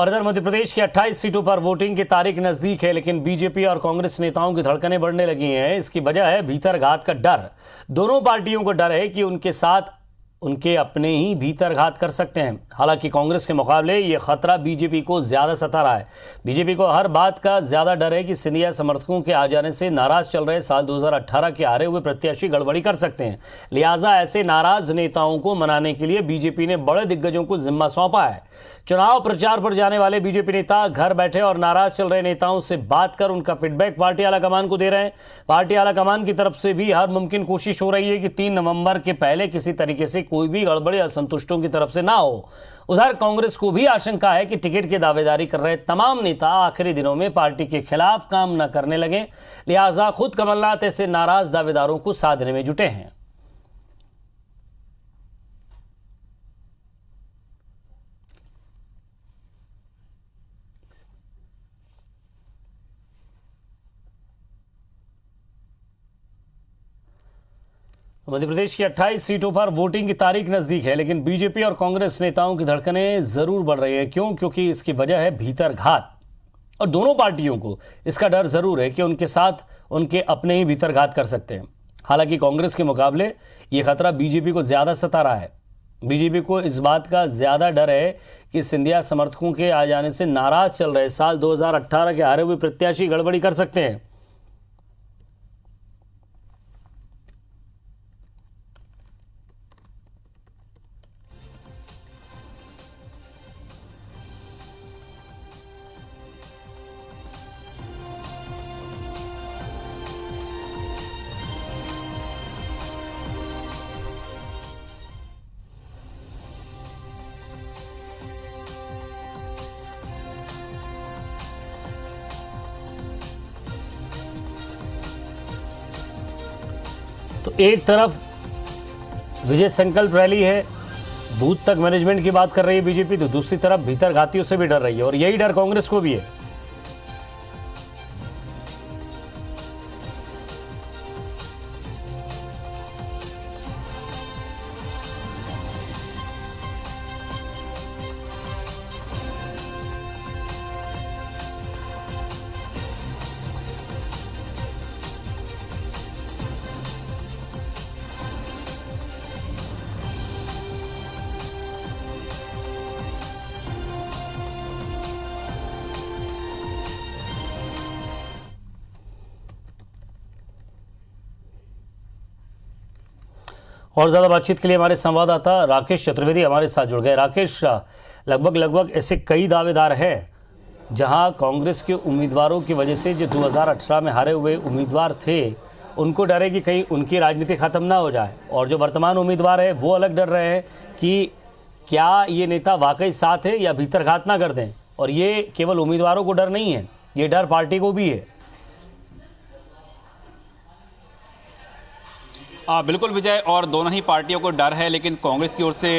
और इधर मध्य प्रदेश की 28 सीटों पर वोटिंग की तारीख नजदीक है, लेकिन बीजेपी और कांग्रेस नेताओं की धड़कनें बढ़ने लगी हैं। इसकी वजह है भीतर घात का डर। दोनों पार्टियों को डर है कि उनके साथ उनके अपने ही भीतर घात कर सकते हैं। हालांकि कांग्रेस के मुकाबले ये खतरा बीजेपी को ज्यादा सता रहा है। बीजेपी को हर बात का ज्यादा डर है कि सिंधिया समर्थकों के आ जाने से नाराज चल रहे साल 2018 के हारे हुए प्रत्याशी गड़बड़ी कर सकते हैं। लिहाजा ऐसे नाराज नेताओं को मनाने के लिए बीजेपी ने बड़े दिग्गजों को जिम्मा सौंपा है। चुनाव प्रचार पर जाने वाले बीजेपी नेता घर बैठे और नाराज चल रहे नेताओं से बात कर उनका फीडबैक पार्टी आलाकमान को दे रहे हैं। पार्टी आलाकमान की तरफ से भी हर मुमकिन कोशिश हो रही है कि 3 नवंबर के पहले किसी तरीके से कोई भी गड़बड़ी असंतुष्टों की तरफ से ना हो। उधर कांग्रेस को भी आशंका है कि टिकट की दावेदारी कर रहे तमाम नेता आखिरी दिनों में पार्टी के खिलाफ काम न करने लगे। लिहाजा खुद कमलनाथ ऐसे नाराज दावेदारों को साधने में जुटे हैं। मध्य प्रदेश की 28 सीटों पर वोटिंग की तारीख नजदीक है, लेकिन बीजेपी और कांग्रेस नेताओं की धड़कनें जरूर बढ़ रही हैं। क्यों? क्योंकि इसकी वजह है भीतर घात। और दोनों पार्टियों को इसका डर जरूर है कि उनके साथ उनके अपने ही भीतर घात कर सकते हैं। हालांकि कांग्रेस के मुकाबले ये खतरा बीजेपी को ज्यादा सता रहा है। बीजेपी को इस बात का ज्यादा डर है कि सिंधिया समर्थकों के आ जाने से नाराज चल रहे साल 2018 के हारे हुए प्रत्याशी गड़बड़ी कर सकते हैं। तो एक तरफ विजय संकल्प रैली है, बूथ तक मैनेजमेंट की बात कर रही है बीजेपी, तो दूसरी तरफ भीतर घातियों से भी डर रही है। और यही डर कांग्रेस को भी है। और ज़्यादा बातचीत के लिए हमारे संवाददाता राकेश चतुर्वेदी हमारे साथ जुड़ गए। राकेश, लगभग ऐसे कई दावेदार हैं जहां कांग्रेस के उम्मीदवारों की वजह से जो 2018 में हारे हुए उम्मीदवार थे उनको डर है कि कहीं उनकी राजनीति ख़त्म ना हो जाए, और जो वर्तमान उम्मीदवार है वो अलग डर रहे हैं कि क्या ये नेता वाकई साथ है या भीतर घात ना कर दें। और ये केवल उम्मीदवारों को डर नहीं है, ये डर पार्टी को भी है। बिल्कुल विजय, और दोनों ही पार्टियों को डर है, लेकिन कांग्रेस की ओर से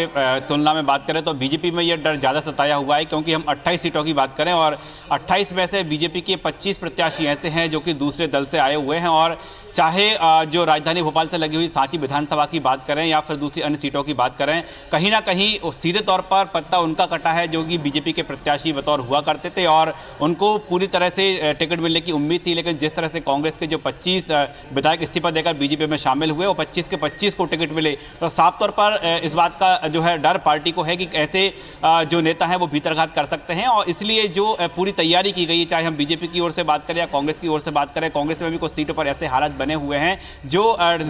तुलना में बात करें तो बीजेपी में यह डर ज़्यादा सताया हुआ है, क्योंकि हम 28 सीटों की बात करें और 28 में से बीजेपी के 25 प्रत्याशी ऐसे हैं जो कि दूसरे दल से आए हुए हैं। और चाहे जो राजधानी भोपाल से लगी हुई सांची विधानसभा की बात करें या फिर दूसरी अन्य सीटों की बात करें, कहीं ना कहीं सीधे तौर पर पत्ता उनका कटा है जो कि बीजेपी के प्रत्याशी बतौर हुआ करते थे और उनको पूरी तरह से टिकट मिलने की उम्मीद थी। लेकिन जिस तरह से कांग्रेस के जो 25 विधायक इस्तीफा देकर बीजेपी में शामिल हुए और 25 के 25 को टिकट मिले, तो साफ तौर पर इस बात का जो है डर पार्टी को है कि ऐसे जो नेता हैं वो भीतरघात कर सकते हैं। और इसलिए जो पूरी तैयारी की गई है, चाहे हम बीजेपी की ओर से बात करें या कांग्रेस की ओर से बात करें, कांग्रेस में भी कुछ सीटों पर ऐसे हालात बने हुए हैं जो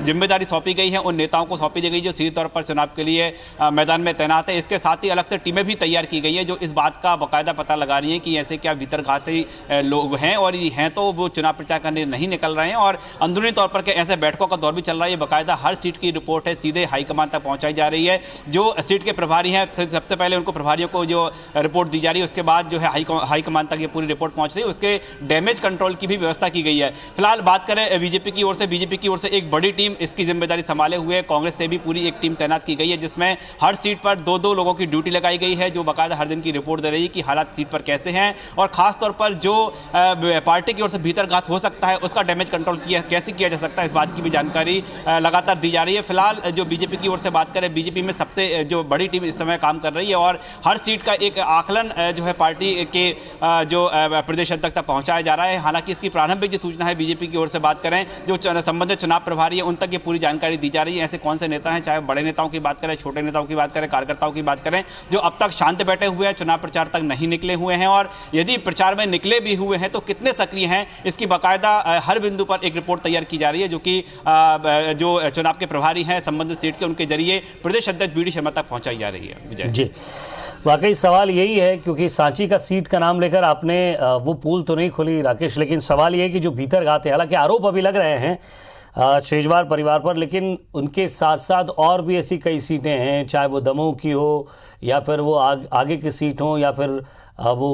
जिम्मेदारी सौंपी गई है उन नेताओं को सौंपी दी गई जो सीधे तौर पर चुनाव के लिए मैदान में तैनात है। इसके साथ ही अलग से टीमें भी तैयार की गई है जो इस बात का बाकायदा पता लगा रही हैं कि ऐसे क्या भीतरघाती लोग हैं, और ये हैं तो वो चुनाव प्रचार करने नहीं निकल रहे हैं। और अंदरूनी तौर पर ऐसे बैठकों का दौर भी चल रहा है। बाकायदा हर सीट की रिपोर्ट है सीधे हाईकमान तक पहुंचाई जा रही है। जो सीट के प्रभारी हैं सबसे पहले उनको प्रभारियों को जो रिपोर्ट दी जा रही है, उसके बाद जो है हाईकमान तक ये पूरी रिपोर्ट पहुंच रही है। उसके डैमेज कंट्रोल की भी व्यवस्था की गई है। फिलहाल बात करें बीजेपी की ओर से, बीजेपी की ओर से एक बड़ी टीम इसकी जिम्मेदारी संभाले हुए कांग्रेस से भी पूरी एक टीम तैनात की गई है, जिसमें हर सीट पर दो दो लोगों की ड्यूटी लगाई गई है, जो बाकायदा हर दिन की रिपोर्ट दे रही है कि हालात सीट पर कैसे हैं और खासतौर पर जो पार्टी की ओर से भीतरघात हो सकता है उसका डैमेज कंट्रोल कैसे किया जा सकता है, इस बात की भी जानकारी लगातार दी जा रही है। फिलहाल जो बीजेपी की ओर से बात करें, बीजेपी में सबसे जो बड़ी टीम इस समय काम कर रही है और हर सीट का एक आकलन जो है पार्टी के जो प्रदेश अध्यक्ष तक पहुंचाया जा रहा है। हालांकि इसकी प्रारंभिक जो सूचना है बीजेपी की ओर से बात करें, जो संबंधित चुनाव प्रभारी है उन तक ये पूरी जानकारी दी जा रही है। ऐसे कौन से नेता हैं, चाहे बड़े नेताओं की बात करें, छोटे नेताओं की बात करें, कार्यकर्ताओं की बात करें, जो अब तक शांत बैठे हुए हैं, चुनाव प्रचार तक नहीं निकले हुए हैं और यदि प्रचार में निकले भी हुए हैं तो कितने सक्रिय हैं, इसकी बाकायदा हर बिंदु पर एक रिपोर्ट तैयार की जा रही है, जो कि जो चुनाव के प्रभारी हैं संबंधित सीट के, उनके जरिए प्रदेश अध्यक्ष बी डी शर्मा तक पहुंचाई जा रही है। विजय जी, वाकई सवाल यही है, क्योंकि सांची का सीट का नाम लेकर आपने वो पोल तो नहीं खोली राकेश, लेकिन सवाल ये है कि जो भीतरघात है, हालांकि आरोप अभी लग रहे हैं शेजवार परिवार पर, लेकिन उनके साथ साथ और भी ऐसी कई सीटें हैं, चाहे वो दमोह की हो या फिर वो आगे की सीट हो या फिर वो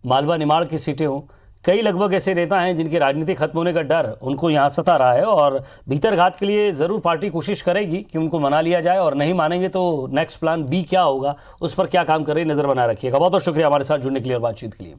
मालवा निमाड़ की सीटें हों। कई लगभग ऐसे नेता हैं जिनकी राजनीति खत्म होने का डर उनको यहाँ सता रहा है और भीतरघात के लिए ज़रूर पार्टी कोशिश करेगी कि उनको मना लिया जाए, और नहीं मानेंगे तो नेक्स्ट प्लान बी क्या होगा, उस पर क्या काम कर रही नज़र बना रखिएगा। बहुत बहुत शुक्रिया हमारे साथ जुड़ने के लिए और बातचीत के लिए।